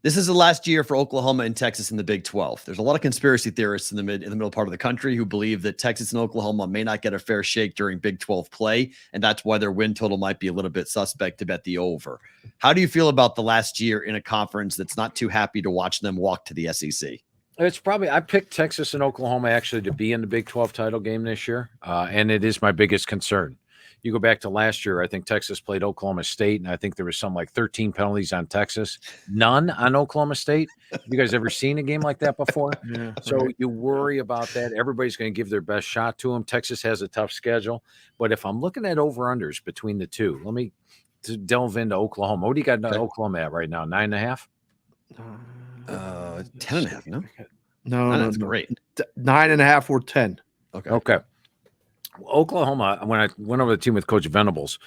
This is the last year for Oklahoma and Texas in the Big 12. There's a lot of conspiracy theorists in the middle part of the country who believe that Texas and Oklahoma may not get a fair shake during Big 12 play, and that's why their win total might be a little bit suspect to bet the over. How do you feel about the last year in a conference that's not too happy to watch them walk to the SEC? It's probably, I picked Texas and Oklahoma actually to be in the Big 12 title game this year, and it is my biggest concern. You go back to last year, I think Texas played Oklahoma State, and I think there was some like 13 penalties on Texas, none on Oklahoma State. Have you guys ever seen a game like that before? Yeah, So right. you worry about that. Everybody's going to give their best shot to them. Texas has a tough schedule, but if I'm looking at over-unders between the two, let me delve into Oklahoma. What do you got in Oklahoma at right now? 9.5? 10.5, no? No, That's great. 9.5 or 10. Okay. Oklahoma, when I went over the team with Coach Venables,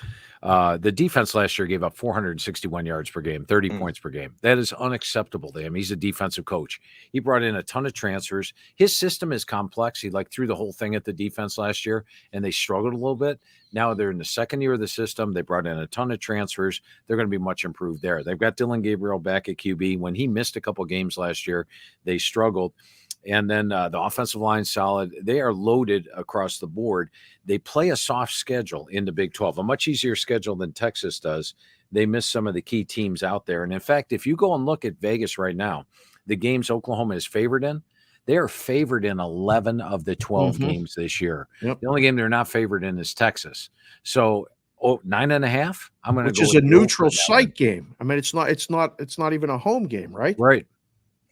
the defense last year gave up 461 yards per game, 30 points per game. That is unacceptable to him. He's a defensive coach. He brought in a ton of transfers. His system is complex. He threw the whole thing at the defense last year, and they struggled a little bit. Now they're in the second year of the system. They brought in a ton of transfers. They're going to be much improved there. They've got Dylan Gabriel back at QB. When he missed a couple games last year, they struggled. And then the offensive line solid. They are loaded across the board. They play a soft schedule in the Big 12, a much easier schedule than Texas does. They miss some of the key teams out there. And in fact, if you go and look at Vegas right now, the games Oklahoma is favored in, they are favored in 11 of the 12 games this year. Yep. The only game they're not favored in is Texas. So 9.5. I'm going to go which is a neutral site game. I mean, it's not even a home game, right? Right.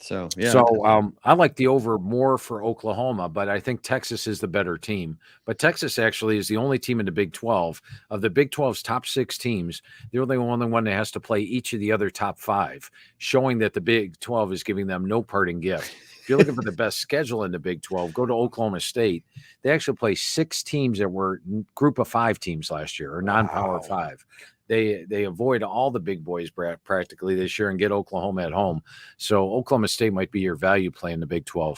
So, yeah. So I like the over more for Oklahoma, but I think Texas is the better team. But Texas actually is the only team in the Big 12. Of the Big 12's top 6 teams, they're the only one that has to play each of the other top 5, showing that the Big 12 is giving them no parting gift. If you're looking for the best schedule in the Big 12, go to Oklahoma State. They actually play 6 teams that were group of 5 teams last year, or non-power 5. They avoid all the big boys practically this year and get Oklahoma at home. So Oklahoma State might be your value play in the Big 12.